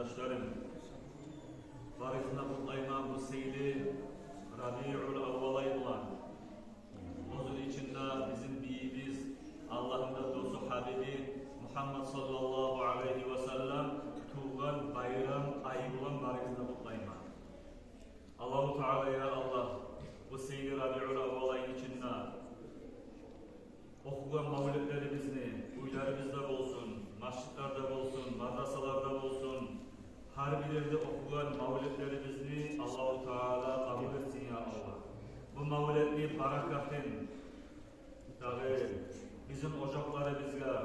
kardeşlerim, barışına kutlayman bu seyli Rabi'ul Avval ayı bulan. Onun içinde bizim biyimiz Allah'ın da dostu Habibi Muhammed sallallahu aleyhi ve sellem tuğan bayram ayı bulan barışına kutlayman. Allah-u Teala'ya Allah bu seyli Rabi'ul Avval ayın içinde okuyan mavlidlerimizni uylarımızda olsun, masjitlerde olsun, madrasalarda olsun, harbilerde okuyan mavlidlerimizni Allah-u Teala kabul etsin ya Allah. Bu mavlidli barakatın, tabi bizim ocaklarımızga,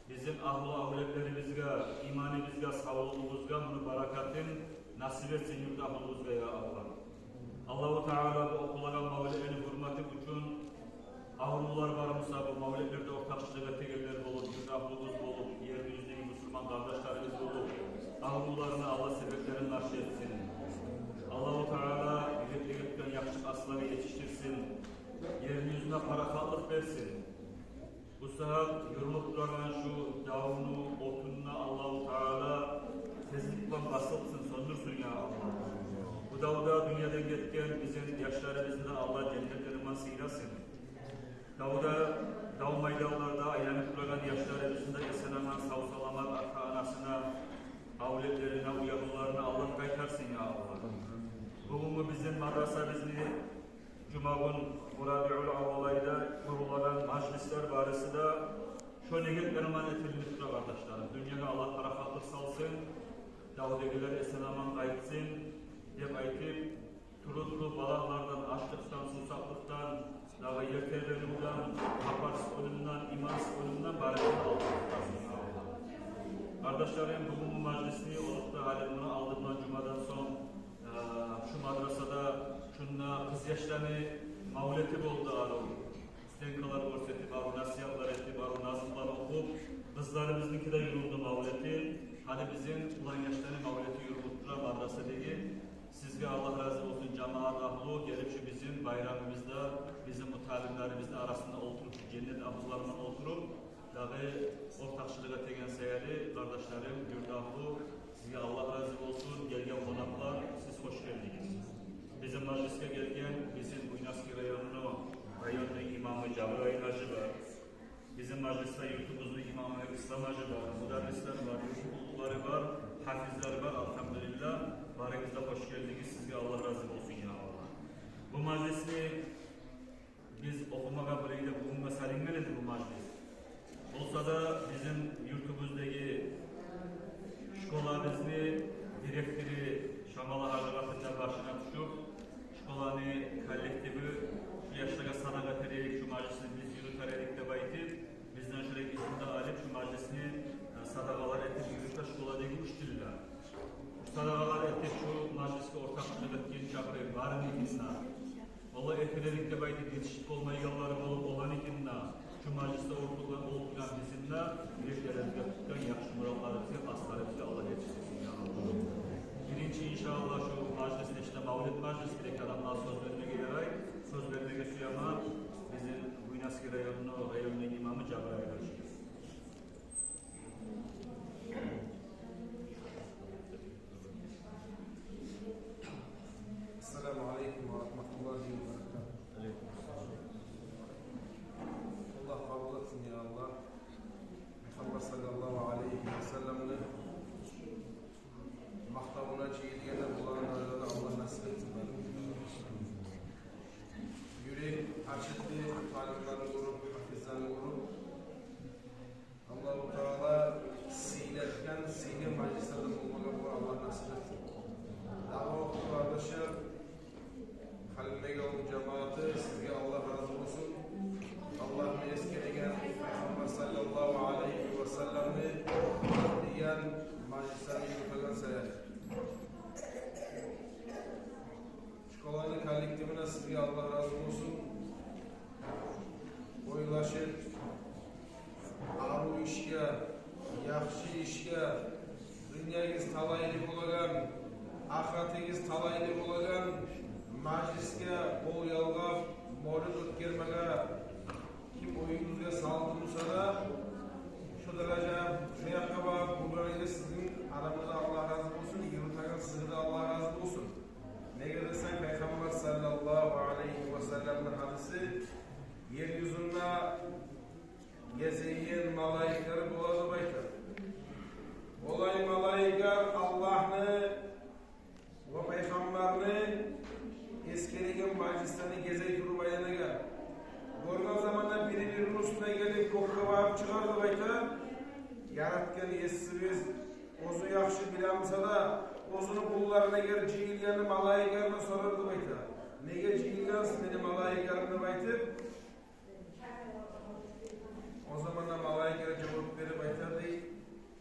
bizim ahlu avletlerimizge, imanimizge, sağlığımızga bunu barakatın nasip etsin yurtahımızga ya Allah. Allah-u Teala bu okulan mavlidlerin hürmeti için avlular varımsa bu mavlidlerde ortakçılığa tegeller olup, yurtahımız olup, yeryüzündeki Müslüman kardeşlerimiz olup, avlularına Allah sebeplerini nasip etsin. Allah-u Teala birlikten yakışık asları yetiştirsin, yeryüzüne barakatlık versin. Bu sefer yorulup duran şu davunu, otununa Allah-u Teala tezlikle basılsın, söndürsün ya Allah. Bu davda dünyadan gitken bizim yaşlarımızdan Allah cennetlerine sıylasın. Dav meydanlarda aylanıp duran yaşlarımızda esenaman, savsalaman, arka anasına, avletlerine, uyanılarına Allah kaytarsın ya Allah. Bugün bizim madrasamızı Cuma'nın Rabi'ul Avval ayında kurulan majlisler barısında şu negetlerman etilmiş kardeşlerim. Dünyada Allah barakatlık salsın, davdegiler esenaman kayıtsın, hep ayıtıp turu balaklardan, açlıktan, susaklıktan, dağı yerterlerinden, kaparsız ölümden, imansız ölümden barakatını aldıktarsın ya Allah. Kardeşlerim bugün bu majlisini olup da halimini aldığımdan Cuma'dan son şu madrasada şunla kız yaşlarını mavleti oldu ağrım. Stenkalar görseti, bağlı nasihatlar etti, bağlı nazımlar okup, kızlarımızınki de yürüldü mavleti. Hadi bizim ulan yaşlarını mavleti yürüttura madrasa değil. Sizge Allah razı olsun cemaat ahlu gelip şu bizim bayramımızda, bizim bu talimlerimizin arasında oturup, cennet ahlularından oturup, dağı ortakçılığa tegen seyri, kardeşlerim, yurdahlu, sizge Allah razı olsun, gelgen konaklar, siz hoş geldiniz. Bizim majliske gelgen, bizim Buynaski rayonunun imamı Cabrail Hacı var. Bizim majliste yurtumuzun imamı İslam Hacı var, müderrisler var, yurtulukları var, hafizler var, elhamdülillah. Barenizde hoş geldiniz, sizge Allah razı olsun ya Allah. Bu majlisi biz okumaga burayla bulunma salinmeledi bu majlis. Olsa da bizim yurtumuzdaki şkolamızı direktörü Şamala Hacıvat'ın başına tutup şkolanı kollektivi şu yaşlara sana getirerek şu majlisini biz yürüterek de baytip bizden şöyle izinde alıp şu majlisini sadakalar ettik yürüter şkoladaki uçturla. Sadakalar ettik şu majliske ortakçılık ettiğin çapı var mı ikinna? Vallahi etkilerik de baytip yetişik olmayı yolları olup olan ikinna. Şu majliste ortadan olmayan bizimle yüreklerimize tutan yakşı murallarımızı, aslarımızı Allah yetiştirsin ya Allah. Birinci inşallah şu majlisinde işte Mavlid Majlisi'ndeki adamlar söz vermek gelerek, söz vermek suyama bizim Buynaski rayonunun imamı Cabrail Hacı. Esselamu Aleyküm ve Rahmetullahi ve Berekatuhu. Allah kabul etsin ya Allah. Muhammed sallallahu aleyhi ve sellem'in maktabına çiğdiyene bulanlarına Allah nasip etsin. Yürek açıklı, talimlerini vurup, hafizlerini vurup Allah-u Teala silerken, silir majlislerde bulmaga Allah nasip etsin. Dava okul kardeşler, Halil yolun cemaati, sizge Allah razı olsun. Allah'ın eskeregen Muhammed sallallahu aleyhi ve sellem'i diyen majlislerini yürütülen seyer. Şkolanın kollektivine sizge Allah razı olsun. Oylaşır, arı işge, yaxşı işge, dünyayız talaylı olagan, ahiretiniz talaylı olagan, majliske, bol yalga, mevlid ötkirmege, kim oyunuzga saldı bulsa da, şu derece, şu yakaba, bu bölgede sizin adamı da Allah razı olsun, yurttakan sizi de Allah razı olsun. Ne gelirsen Peygamber sallallahu aleyhi ve sellem'in hadisi, yeryüzünde gezeyen malaikleri buladı baytar. Olay malaikler Allah'ını ve Peygamberini eskilegen majlislerini gezey turbayana gel. Görgen zamanda birinin üstüne gelip kökke varıp çıkardı baytar. Yaratken yesimiz, ozu yakşı bilamsa da ozunu kullarına gel cihilyanı malaiklerine sorardı baytar. Nege cihilyansın beni malaiklerine baytar? O zaman da malaikere cevap verip baytar değil.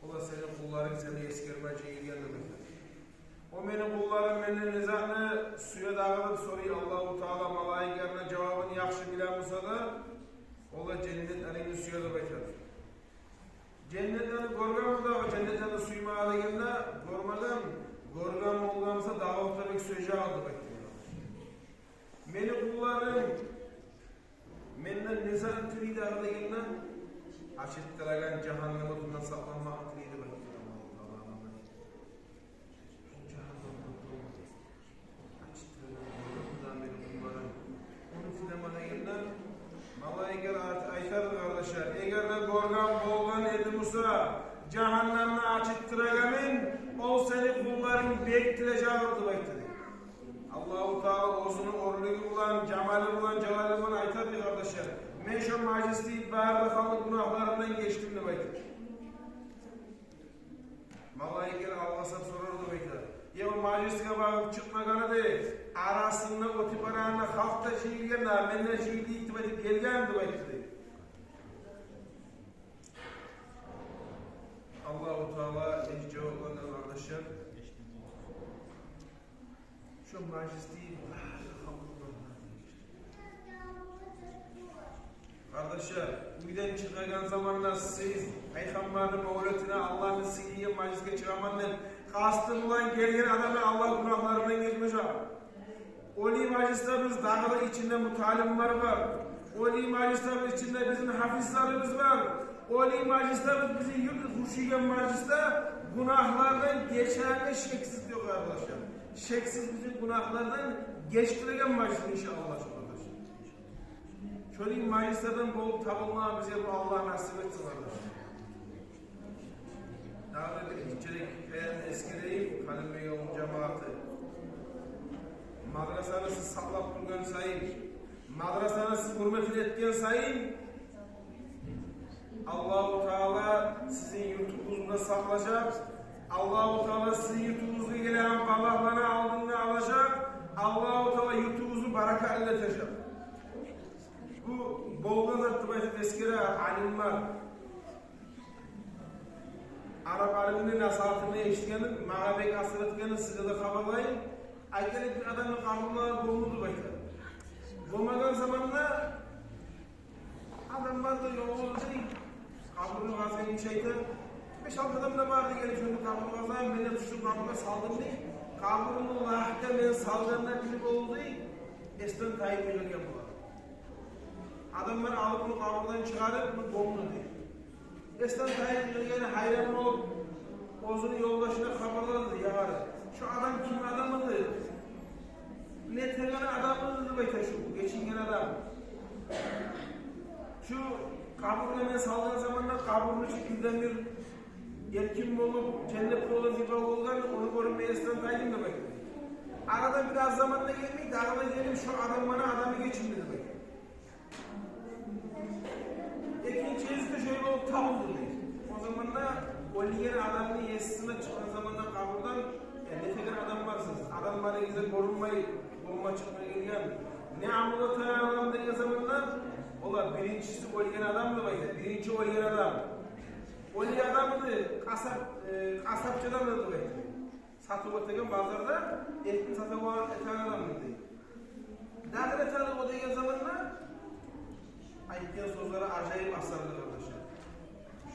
Ola senin kulların seni eskerme cihilyanı baytar. O benim kullarım benden nizahını suya dağılıp soruyor Allah-u Teala malaiklerine cevabını yakşı bilamsa da ola cennet elini suya da baytar. Cennetten görgen da cennetten suyma alaganda görmeden görgen olgamsa dağıltarak söze aldı bekliyor. Meni kullarım menden nizam türüydü alaganda açıktıragan cehenneme bundan saklanmak türüydü bekliyor. Malaikler aytar kardeşler, eğer de gorgan bolgan edimsa cehennemini açıttıragamin, o seni kulların bektireceğidir bektirdi. Allah-u Teala ozunu orluğu bulan, cemali bulan, celali bulan aytar kardeşler. Men şu majesteyi bağırda kalıp günahlarından geçtim de bektir. Malaikler Allah'a sorardı bektir. Ya o majesteye bakıp çıkmaganı değil, arasında o tiparağında halkta şiirgenler, benimle şiirdi iktib edip gelgen bektirdi. Allah-u Teala hiç cevaplarından kardeşler. Şu majesteyi kardeşler, uydan çıkan zamanlar siz Peygamberin mevlütüne Allah'ın siliye majesteye çıkamanlar kastın olan gelgen adamı Allah günahlarından geçmeyecek. Oli majestemiz dağlı içinde mutalimler var. Oli majestemiz içinde bizim hafizlerimiz var. Oli majestemiz bizi yurt huşigen majeste günahlardan geçerli şeksiz diyor arkadaşlar. Şeksiz bizi günahlardan geçtiregen majeste inşallah. Şöyle majesteden bol tabulma bize bu Allah nasip etsin arkadaşlar. Daha bir içerik hikayenin eskileyip Halim Bey yolun cemaati. Madrasanızı saklap durgan sayın, madrasanızı hürmet etken sayın, Allah-u Teala sizin yurtunuzda saklayacak, Allah-u Teala sizin yurtunuzda gelen balahlarını aldığını alacak, Allah-u Teala yurtunuzu baraka elletecek. Bu bolgan zattıbaydı tezkere alimler. Arap aliminin nasihatini eşitgenin, mağabek asıretgenin size de haberlayın. Aytelik bir adamın kabulları bulundu bayta. Bulmadan zamanla adamlar da yolu değil. Kabulunu gazgayın şeytan. 5-6 adam da vardı gelip şunu kabulunu gazgayın. Ben de tuştum kabuluna saldım değil. Kabulunu lahta ben saldığımdan bilip oldu değil. Esten tayyip edilgen bular. Adamlar alıp bunu kabuldan çıkarıp bunu bomlu değil. Esten tayyip edilgen hayran olup ozunu yoldaşına haberladı yavarı. Şu adam kim adamıdır? Ne tegane adamıdır bayta şu geçingen adam. Şu kaburuna ben saldığın zamanlar kaburunu şekilden bir erkin olup cennet olup bir bak olgan onu görünmeye istentaydım demek. Arada biraz zamanla gelmeyi de arada gelip şu adam bana adamı geçin demek. İkincisi de şöyle olup tam oldu değil. O zaman da o ligen adamın yesisine çıkan zamanlar kaburdan ne tekrar adam varsınız. Adam bana güzel korunmayı, bomba çıkmaya geliyor. Ne amula tayan adam dediği zamanlar ola birincisi olgen adam da baydı. Birinci olgen adam. Olgen adamıydı. Kasapçıdan da baydı. Satıp öteken pazarda etini satıp eten adamıydı. Nerede eten o dediği zamanlar ayıkken sözleri acayip asarlı arkadaşlar.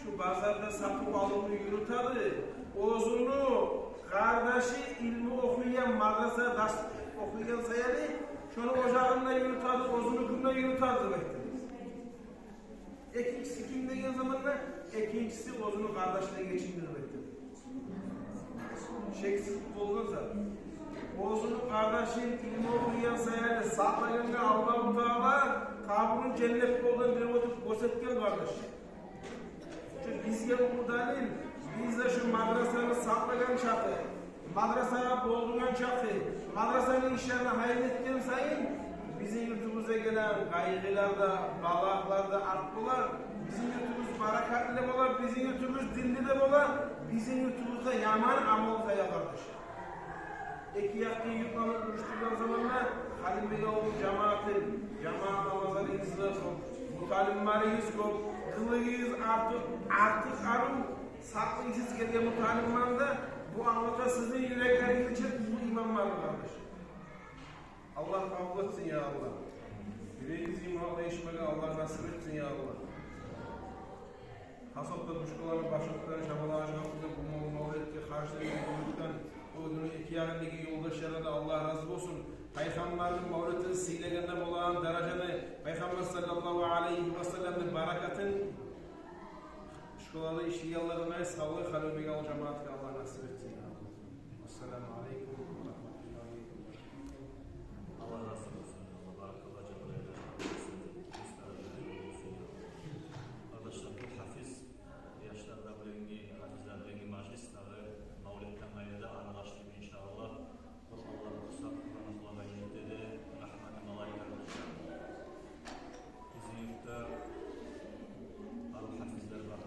Şu pazarda satıp alımını yürütadı. Ozunu kardeşi ilmi okuyan madrasa ders okuyan sayarı şunu ocağında yürütardı, ozunu kumda yürütardı demektir. İkincisi kim dediğin zamanlar ikincisi ozunu kardeşine geçindir demektir. şeksiz bulunsa, oğuzunun kardeşin ilmi okuyan sayarlı saklayınca Allah-u Teala kabulün cennet olduğunu bir oturup gösterken kardeş. Çünkü biz burada değil, biz de şu madrasanı saklayan çatı, madrasaya dolduran çatı, madrasanın işlerine hayretken sayın, bizim yurtumuza gelen kaygılarda, balaklarda arttılar, bizim yurtumuz barakatlı olar, bizim yurtumuz dinli de olar, bizim yurtumuzda yaman amol kaya kardeş. İki yakın yurtlarını buluşturduğun zamanlar Halim Bey oğlu cemaatin, cemaat namazları izler kop, mutalimmarıyız kop, kılıyız artık arım, saklıyız geliyor mutalimmanında, bu anlata sizin yürekleriniz için bu imam var kardeş. Allah kabul etsin ya Allah. Yüreğiniz imanla işmeli Allah nasip etsin ya Allah. Hasapta düşkülerini başlıklarını şabalı aşağıda bulmalı etti. Karşılarını bulmaktan o günü iki yarındaki yoldaşlara da Allah razı olsun. Peygamberin mevlütünü sileğinden olan dereceni Peygamber sallallahu aleyhi ve sellem'in barakatın düşküleri işleyenlerine sağlık kalbine al cemaatine Allah nasip etsin ya Allah. Esselamu aleyküm ve rahmetullahi ve berekatuhu. Allah razı olsun. Allah barakallah cemaatine. Arkadaşlar bu hafiz yaşlarda bilengi hafizler bilengi majlisleri mevlütten gayrıda anlaştık inşallah. Allah olsa Kur'an-ı Kerim'de de rahmetin alaylar olsun. Bizim yurtta hafizler var.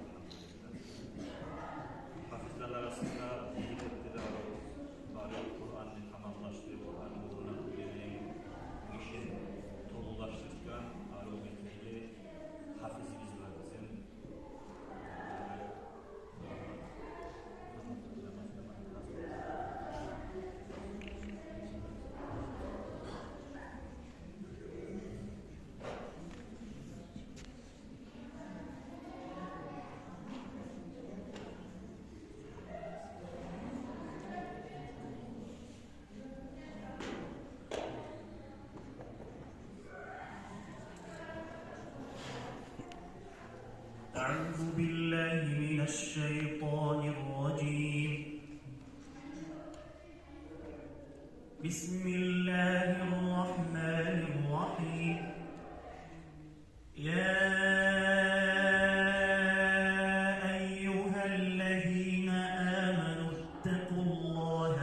Hafizler arasında iyi ettiler. Bari Kur'an'ı tamamlaştı. Kur'an'ı uğruna geleğin işin tolulaştırırken arometreyi hafizimiz var bizim. أعوذ بالله من الشيطان الرجيم بسم الله الرحمن الرحيم يا أيها الذين آمنوا اتقوا الله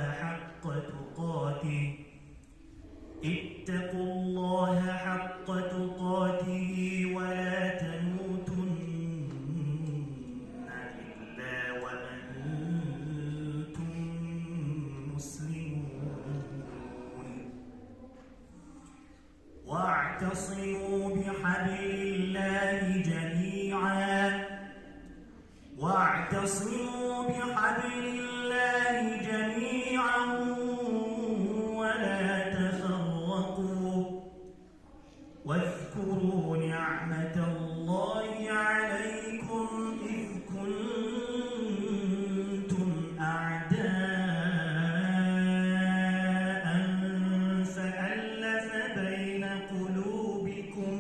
حق تقاته ولا تموتن إلا وأنتم مسلمون واعتصموا بحبل الله جميعا ولا تفرقوا واذكروا نعمة الله عليكم إذ كنتم أعداء فألف بين قلوبكم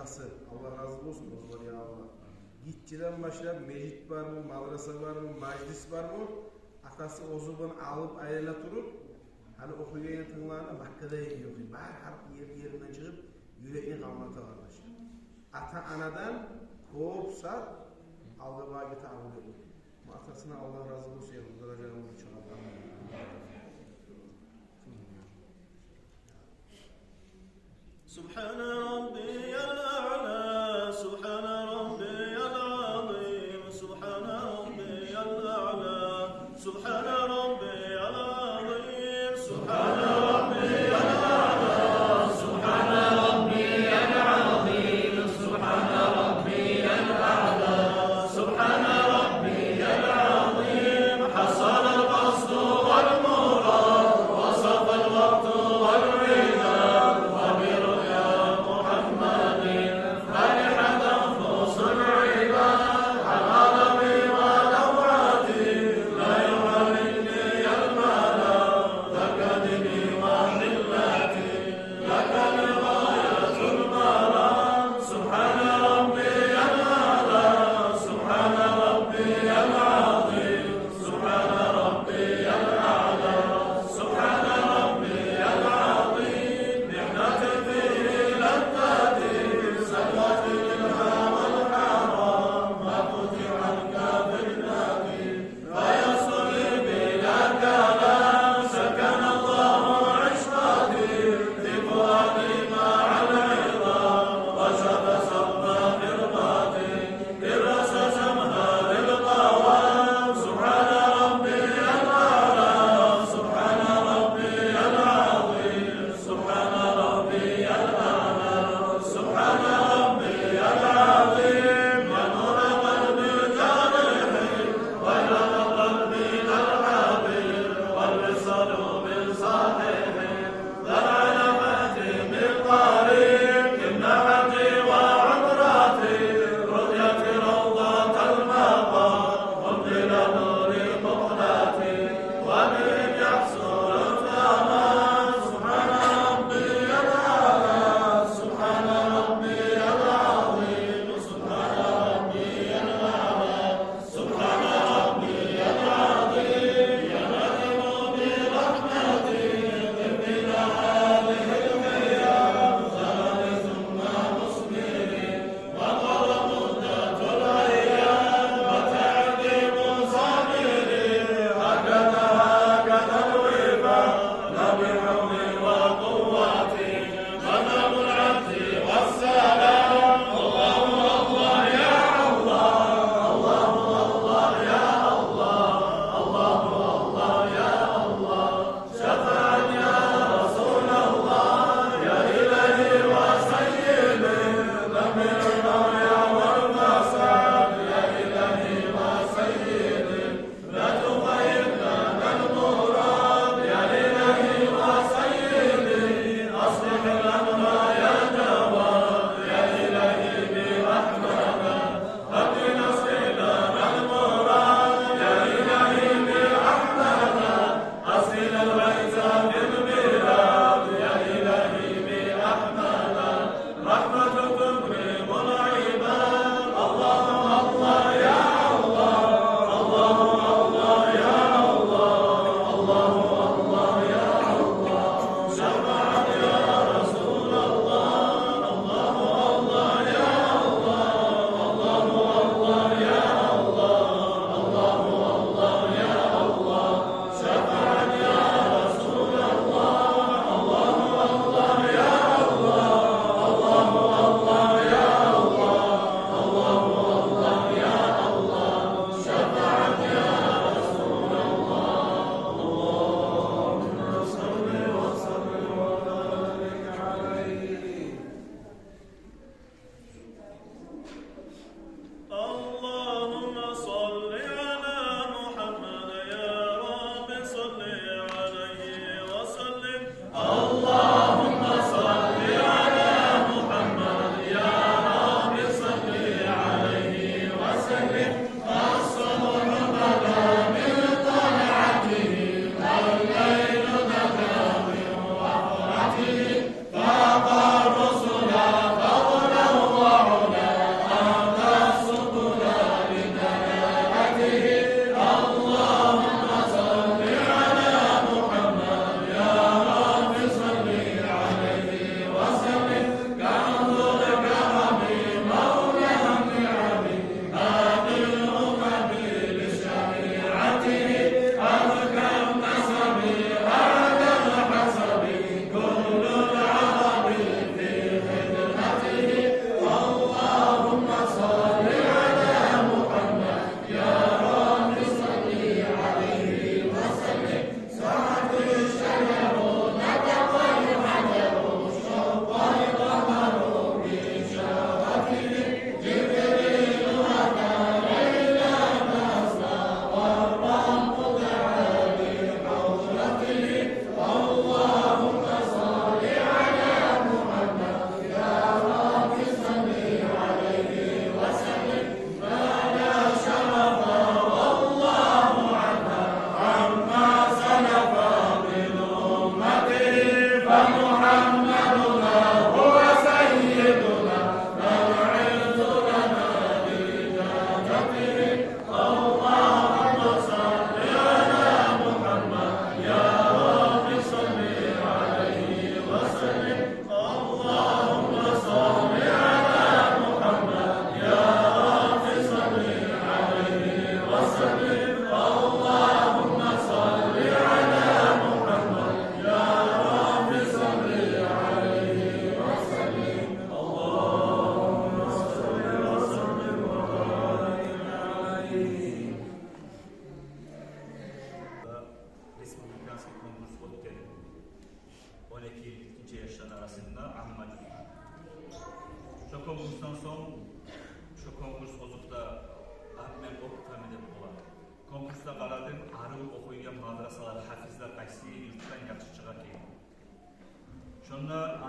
atası. Allah razı olsun o zaman ya Allah. Gitçiden başlayıp mecit var mı, madrasa var mı, majlis var mı? Atası o zaman alıp ayağına durup hani okuyan tınlarına Makka'da yiyor. Var harp yerinden çıkıp yüreğini kalmata varlar. Ata anadan kovsa aldı bağı tahammül ediyor. Atasına Allah razı olsun ya. Duracan onu çoğaltan. سبحان ربي الأعلى سبحان ربي العظيم سبحان ربي الأعلى سبحان ربي العظيم سبحان ربي الأعلى سبحان ربي العظيم سبحان ربي الأعلى سبحان ربي العظيم حصل القصد والمراد وصف الوقت والرضا وبرؤيا محمد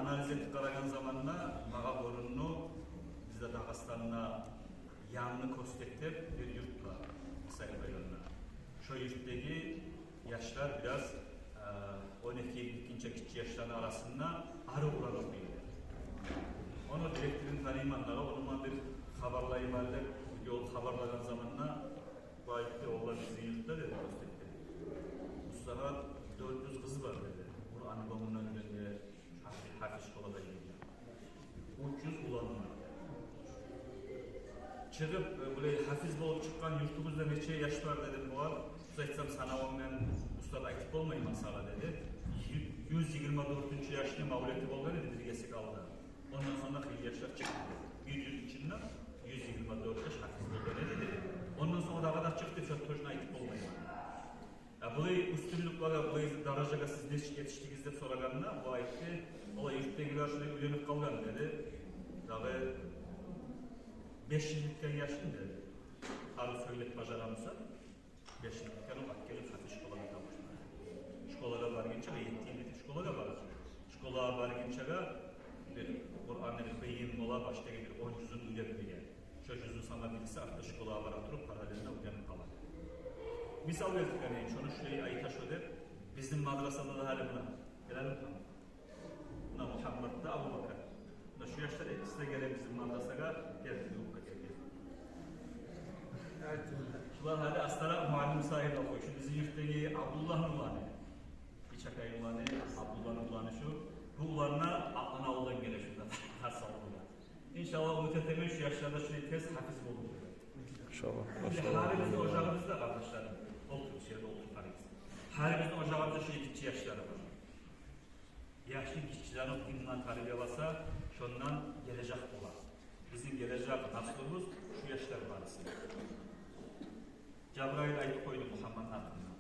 analiz etip qaragan zamanla mağa orunnu bizde Dağıstan'la yanını kostetip bir yurt var. Sayın Bayramlar. Şu yurttaki yaşlar biraz 12-2 yaşların arasında arı uğrar okuyor. Onu direktirin tanıymanlara, onunla bir haberlayım halde yol haberlayan zamanla bu ayette oğlan bizi yurtta dedi kostetip. Mustafa 400 kız var dedi. Kur'an-ı Bağım'ın önünde hafiz şkolada gidiyor. 300 ulanlar. Çıkıp böyle hafiz bulup çıkan yurtumuzda neçe yaş var dedim bu var. Uzaytsam sana ondan ustada aktif olmayayım masala dedi. 124. yaşlı mavleti oldu dedi, dirgesi kaldı. Ondan sonra kıyı yaşlar çıktı. 100 içinde 124 yaş hafiz oldu dedi. Ondan sonra da kadar çıktı, çok tojuna aktif olmayayım. Бұлай үстінліклері, бұлай даражаға сіз не yetiştiniz деп сұрағанына, бұл айтты, олай yurttakiler şuraya ülenip қалған dedi. Дағы 5 yıllıkken yaşın dedi. Arı söylep bacaramsa 5 yıllıkken o bakkelip hafif şkolaya kalmışlar. Şkolaya varginçaga 7 yıllık şkolaya var. Şkolaya varginçaga bir Kur'an'ın bir beyin mola baştaki bir 10 yüzün ülenmeye. Şu yüzün sana bilse artık şkolaya var oturup paralelinde ülenip kalır. Misal verdik yani, şunu şurayı ayıta şöyle, bizim madrasada da hali buna. Gelelim mi? Buna Muhammed'da Abu Bakar. Buna şu yaşlar ikisi de gelen bizim madrasaya geldi. Şular hali astara muallim sahibi okuyor. Şu bizim yurttaki Abdullah'ın ulanı. İçakay ulanı, Abdullah'ın ulanı şu. Bu ulanına aklına olan gele şurada. Her sağlıkla. İnşallah bu tetemin şu yaşlarda şurayı tez hafiz bulur. İnşallah. Halimizde ocağımızda kardeşlerim. Olduk şeyde olduk Paris. Halimizde ocağımızda şu 2 yaşları var. Yaşlı kişilerin dinle tarihe basa, şundan gelecek olan. Bizim gelecek naslımız şu yaşlar varısı. Cebrail ayıp koydu Muhammed'in hakkında.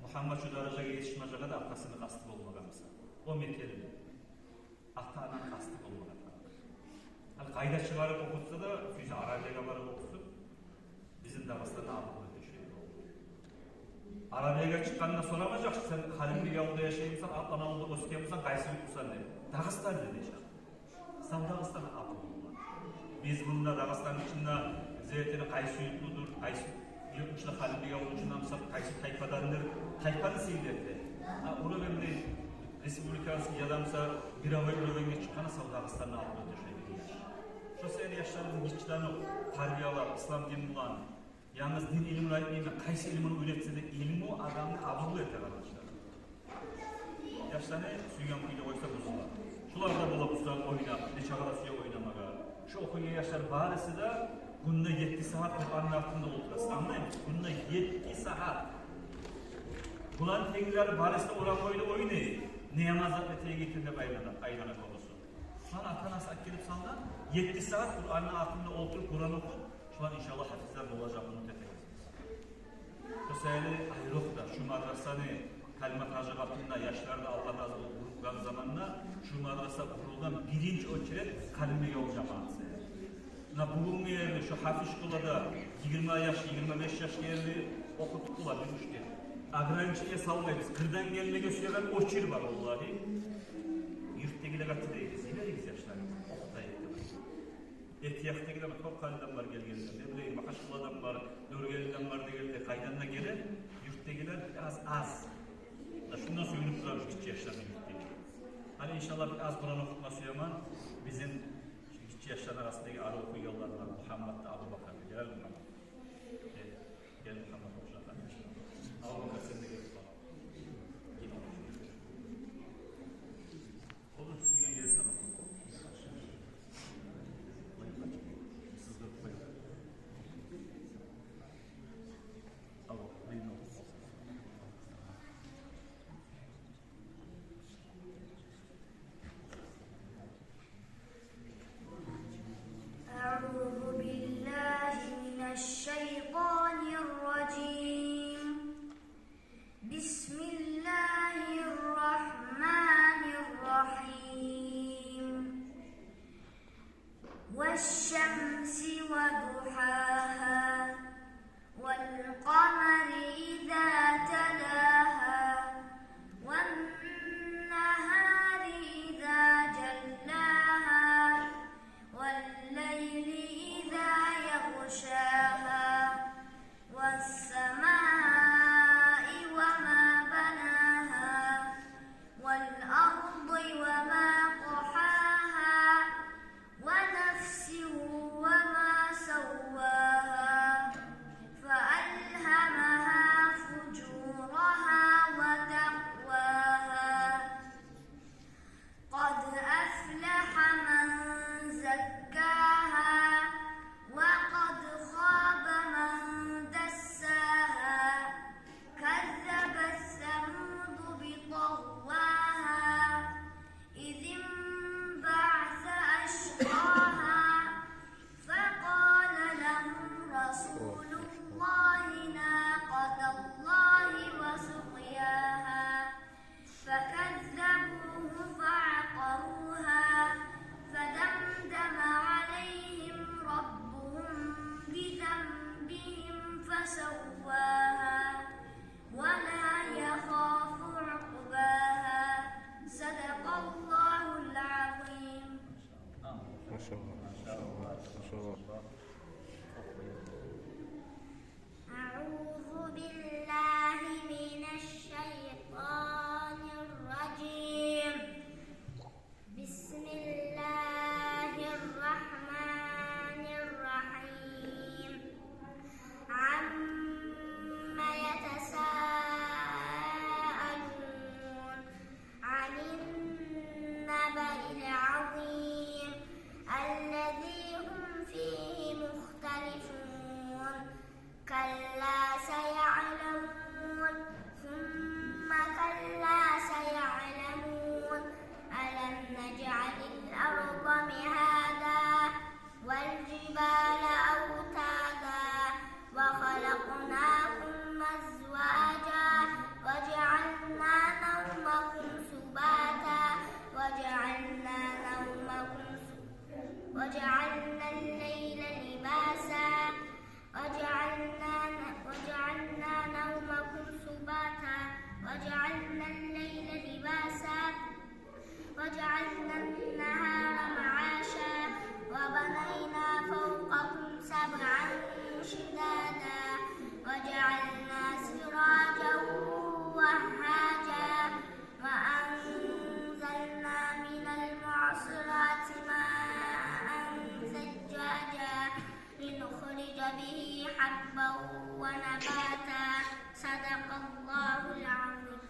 Muhammed şu dereceye yetişmeyeceğine de atasını kastı olmagamıza. O Mekkeli. Ata-anan kastı olmagamıza. Yani kayda çıkarıp okutsa da, füze Arabiyaga varıp okusun, bizim Dağıstan'da alıp düşüyor. Arabiyaga çıkkanına soramayacaksın, sen Halimli yolda yaşayınsan, Atlanal'da Oskiyamızdan kaysı yutmuşsan dedi. Dağıstan dedi. Sen Dağıstan'a alıp olma. Biz bunda Dağıstan'ın içinde zeytini kaysı yutludur, kaysı yutmuşla Halimli yolda ucundan kaysı tayfadandır, tayfanı seyirdi. Onu ben de Respublikası yadamsa bir hava ürevenge çıkkana Dağıstan'a alıp düşüyor. Şu seyir yaşlarımızın gitçilerini tarbiyalar, İslam dini bulan, yalnız din ilimini ayetmeyince kaysi ilimini üretse de ilmi o adamını kabul eder arkadaşlar. Yaşlarını suygan kuyla koysa buzlar. Şular da bula buzlar oynap, ne çağıra suya oynamaga. Şu okuyan yaşlar barisi de bunda 7 saat Kur'an'ın altında oturası. Anlayın mı? Bunda 7 saat. Bulan tegileri barisi de oran oyunu oynayın. Ne yamazlıkla tegi getirde aylana konusu. Şu an atanası gelip sağdan 7 saat Kur'an'ın altında oturup Kur'an oku. Şu an inşallah hafizler olacak bunu tepeniz. Şu sayılı ayrılık da şu madrasanı kalimat hacı altında yaşlarda Allah razı olsun gruplar zamanında şu madrasa kurulan birinci ölçüde kalime yol cemaatı. Bugün yerli şu hafiz şkolada 20 yaş, 25 yaş yerli okuttuklar demişti. Agrançıya salmayız. Kırdan gelmeye söyleyen o çir var vallahi. Yurttakiler katıdayız. İleriyiz yaşlarımız. Ehtiyaktakiler çok kaliden var gelgenler. Ne bileyim Makaşkıl adam var, Dörgeli'den var da geldi. Kaydanına gelir. Yurttakiler az. Şundan soyunup durarmış 3 yaşlarında yurttakiler. Hani inşallah bir az Kur'an okutması yaman bizim 3 yaşların arasındaki arı oku yollar var. Muhammed'de Abu Bakar. Gel Muhammed. Gel Muhammed okuşlar kardeşler. Abu Bakar sen de gel. Olur suyan gelsin ama. أعوذ بالله من ونباتا صدق الله العظيم.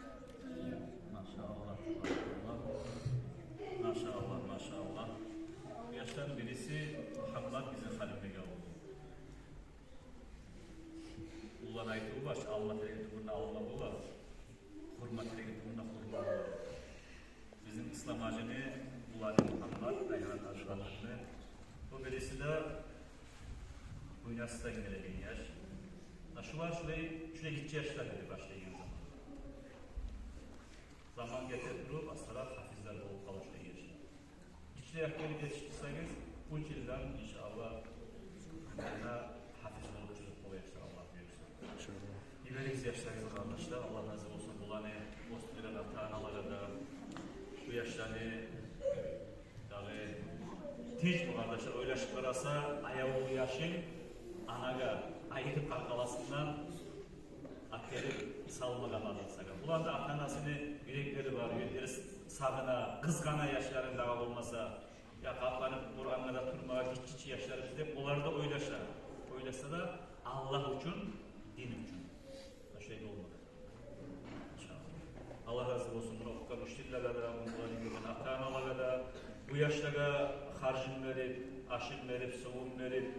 Maşallah, maşallah, maşallah. Bu yaştan birisi Muhammed bizim halifeye oldu. Ulan ayeti bu baş, alma tereketi bununla alma bu var. Hurma tereketi bununla hurma bu var. Bizim İslam acını Ulan Muhammed, Reyhan Taşıranlarını. Bu birisi de bu üniversiteden gelen yaş. Şu var şuraya gideceği yaşlar dedi başlayan zaman. Zaman getirip asla hafizler olup kalışta geçti. İçli yakları yetiştirseniz bu yıldan inşallah hafiz olup çocuk o yaşta Allah büyüksün. İleriz yaşlarınız kardeşler Allah razı olsun. Bulanı Avustralya'da, Tanrılara da bu yaşlarını dağı tinç bu kardeşler öyle şıklarasa ayağı yaşın anaga ayıtıp kalkalasından aktarıp salmaga bağlansaga. Ulan da atanasını yürekleri var, yürekleri sağına, kızgana yaşlarında olmasa ya kaplanıp Kur'an'la da turmağa hiç yaşları bizde onlar da oylaşa. Oylaşsa da Allah için, din için. Bu şey olmadı. İnşallah. Allah razı olsun. Bunu okukan üştillere de, bunların gibi atanalara da, bu yaşlara harcın verip, aşın verip, soğun verip,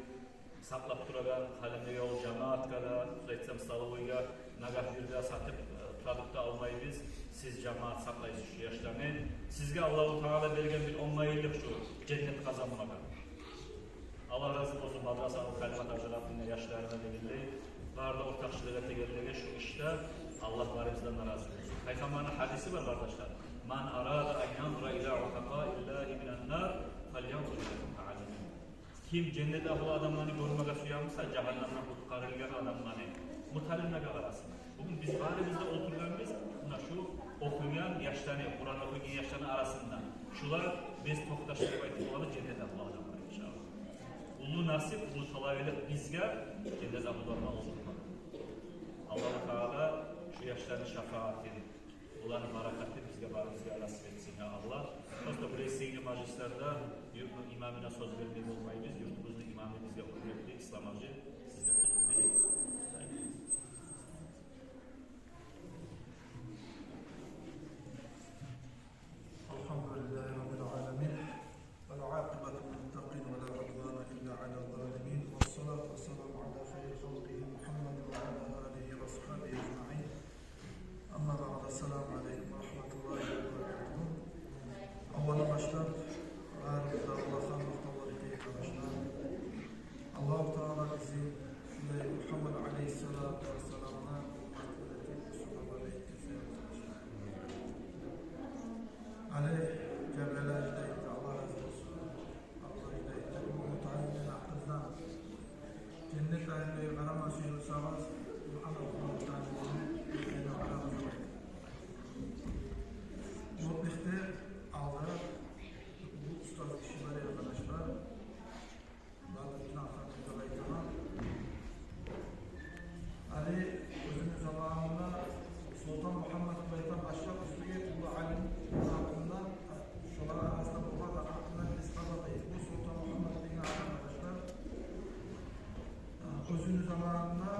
saklap duragan halimde yol cemaat kadar etsem salıvıyla nagah yürüde satıp produktu almayı siz cemaat saklayısız şu yaşlarını sizge Allah-u Teala belgen bir 10 yıllık şu cennet kazanmaga Allah razı olsun madrasanın kalimat arşalatında yaşlarına belirli vardı ortak şirkete geldiğinde şu işte Allah varimizden razı olsun. Peygamberin hadisi var kardeşler. Man arada en yanzura ila utaka illahi minen nar falyanzur ila ta'alemin. Kim cennet ahlı adamlarını görmeye suyamışsa cehennemden kurtarılgan adamlarını mutalimle arasın. Bugün biz barimizde oturuyoruz, buna şu okuyan yaşlarını, Kur'an okuyan yaşlarının arasında. Şular biz toktaşlık baytık olanı cennet ahlı adamlar inşallah. Ulu nasip, ulu talaylık bizge cennet ahlılarına olur. Allah-u Teala şu yaşlarını şefaatini, ulanı barakatı bizge barimizge nasip etsin ya Allah. Dolayısıyla buraya sevgili majlislerde imamına söz vermeyi olmayı biz, yurtumuzun imamı bizge kuvvetli, İslam hacı sizge söz vermeyi. Elhamdülillahi Rabbil alemin. Vel âkıbetu lil-muttaqin ve lâ udvâne illâ alel-zâlimîn. Vessalâtu vesselamu alâ hayri halkihi Muhammed ve alâ âlihi ve ashabihi ecmaîn. Amma ba'd. Esselamu aleyküm ve rahmetullahi ve berekatuhu. Avvela baştan aramızda Allah'tan muhtaları diye kardeşler. Allah-u Teala bizi Muhammed Aleyhisselatü Vesselam'ına Ali Cebre'yle hidayeti Allah razı olsun. Allah hidayeti bu mutalimden aklınızdan cennet ahirliği karaması yılırsanız Muhammed mutalimden yine aramızda bakın. Mutlulukta aldı bu ustaz kişileri arkadaşlar. Bazı bütün arkadaşlar baytama. Ali özünün zamanında Sultan Muhammed Baytan Başkan Üstüge bu alim hakkında şunlar arasında bu kadar hakkında biz kazanmayız. Bu Sultan Muhammed Bey'in arkadaşlar özünün zamanında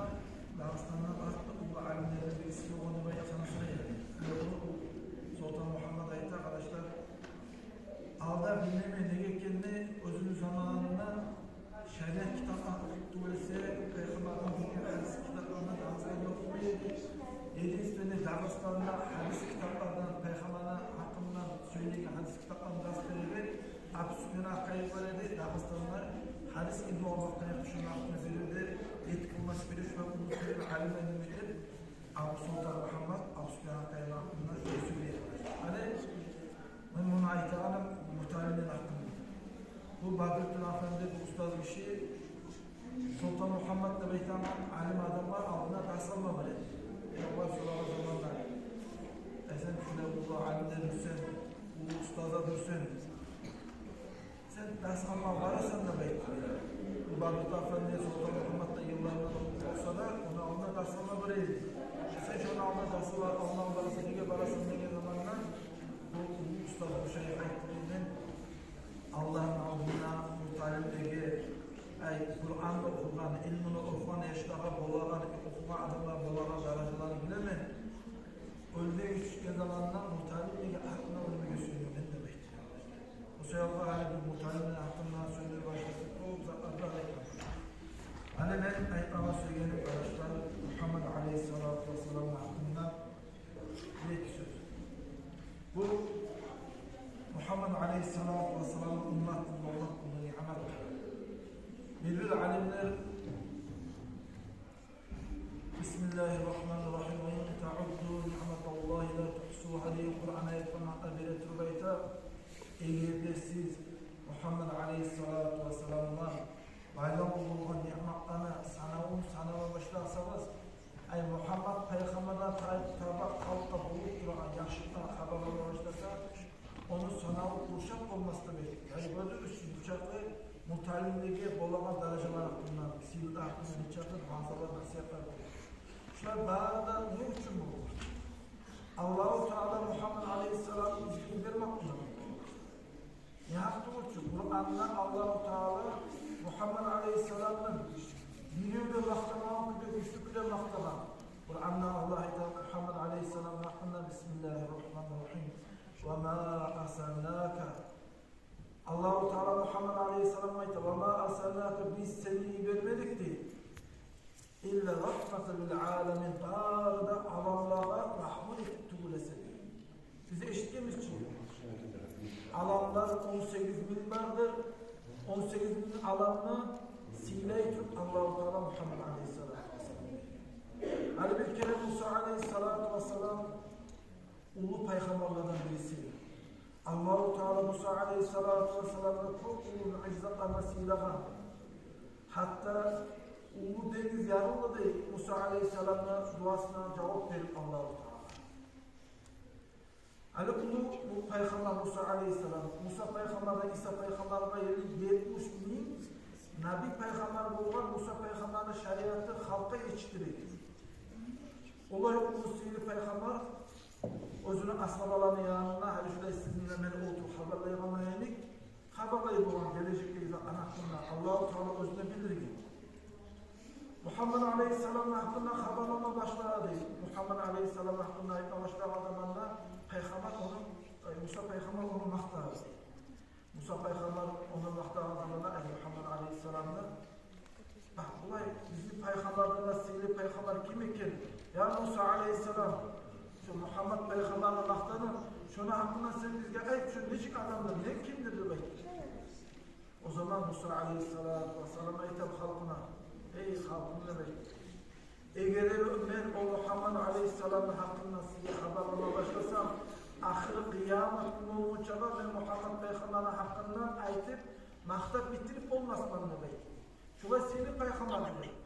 Dağıstan'da baktı bu alimlerin bir ismi onu baytana söyledi. Sultan Muhammed Ayet arkadaşlar alda bilmeme ne gekkenini özünün zamanında şeriat kitaplarını okuttu ise Peygamber'den bugün hadis kitaplarına Dağıstan'da okuydu. 7 sene Dağıstan'da hadis kitaplardan Peygamber'e hakkında söyleyen hadis kitaplarını gazeteleri Abu Süfyan'a kayıp verdi. Dağıstan'da hadis ilmi olmaktan yaklaşım hakkında verildi. Etkilmesi bir şu an bunu söyleyen alim edilmiştir. Abu Sultan Muhammed Abu Süfyan'a kayıp hakkında söylüyor. Hani ben bunu ait alim muhtemelen hakkında. Bu Badrettin Efendi bu ustaz bir şey. Sultan Muhammed'le beytandan alim adamlar altına tasarma böyle. Yavvar şuralar zamanlar. Sen şuna bu alimde dursun, bu ustaza dursun. Sen tasarma varsan da beytan. Bu Badrettin Efendi Sultan Muhammed'le yıllarından olsa da ona tasarma böyleydi. Sen şuna ona tasarma var, ondan barasın, lige barasın dediği zamanlar bu ustaz bu şeyi kayıtlığından Allah'ın adına mutalimdeki Kur'an'da okulan, ilmini okuyan, eştaha bolagan adamlar bolağa daracıları bilemem. Öldüğü küçük zamandan muhtalimle aklına ölümü söylüyor. Ne demektir? O sebeple hani bir muhtalimle aklından söylüyor başlasın. O uzaklarda ayıklar. Hani ben ayıklama söyleyelim arkadaşlar. Muhammed Aleyhisselatü Vesselam'ın hakkında bir iki söz. Bu Muhammed Aleyhisselatü Vesselam'ın ümmetinde olmak bunu nimettir. Birbir alimler Bismillahirrahmanirrahim ve in ta'uddu ni'metallahi la tuhsuha diye Kur'an'a yapmakta bir etrubayta eğer siz Muhammed Aleyhisselatü Vesselam'la bayram olduğu nimetlerine sanava başlarsanız ay Muhammed Peygamber'e tabak kalkta bulup duran yaşlıktan haberleri başlasa onu sanavı kurşak olması demek. Yani böyle üstü bıçaklı muhtalimdeki bolama dereceler hakkında, silde hakkında bıçaklı bazıları nasihatler olur. Şunlar bağırda ne için bu olur? Allah-u Teala Muhammed Aleyhisselam'ı izin vermek buna. Ne hakkı için? Kur'an'da Allah-u Teala Muhammed Aleyhisselam'ın biliyordu mahtamağın küle güçlü küle mahtamağın. Kur'an'da Allah'ı Muhammed Aleyhisselam'ın hakkında Bismillahirrahmanirrahim. وَمَا أَرْسَلْنَاكَ Allah-u Teala Muhammed Aleyhisselam'a ait وَمَا أَرْسَلْنَاكَ biz seni vermedik değil. İlla rahmeten lil alemin bağırda alanlara rahmet ettiğulesi. Size eşitliğimiz için. Alanlar 18 bin vardır. 18 bin alanını sile-i tut Allah-u Teala Muhammed Aleyhisselatü Vesselam. Hani bir kere Musa Aleyhisselatü Vesselam ulu peygamberlerden birisi. Allah-u Teala Musa Aleyhisselatü Vesselam'da çok ulu mucizatlarına silaha. Hatta ulu deniz yarılmadı Musa Aleyhisselam'la duasına cevap verip Allah-u Teala. Hani bu peygamber Musa Aleyhisselam, Musa peygamberle İsa peygamberle 70 bin Nabi peygamber olan Musa peygamberle şeriatı halka yetiştirir. Onlar ulu sihirli peygamber özünün ashabalarının yanına her şöyle sizinle beni oturup haberleyemeyenik. Haberleyip olan gelecekteyiz hakkında Allah-u Teala özüne bildirir. Muhammed Aleyhisselam'ın hakkında haberlama başladı. Muhammed Aleyhisselam'ın hakkında ayıkla başladığı zamanda Peygamber onun, Musa Peygamber onu maktadı. Musa Peygamber onu maktadı zamanda Muhammed Aleyhisselam'da bak olay bizim Peygamber'den sihirli Peygamber kim iken? Ya Musa Aleyhisselam şu Muhammed Peygamber'le maktanır. Şuna hakkında sen bizge ayıp şu necik adamdır, ne kimdir demek. O zaman Musa Aleyhisselatü Vesselam'a hitap halkına ey halkım demek. Eğer ben o Muhammed Aleyhisselam'ın hakkında size haberlama başlasam ahir kıyamet günü uçağa ben Muhammed Peygamber'ın hakkından ayıp maktab bitirip olmaz bana demek. Şuna seni Peygamber demek.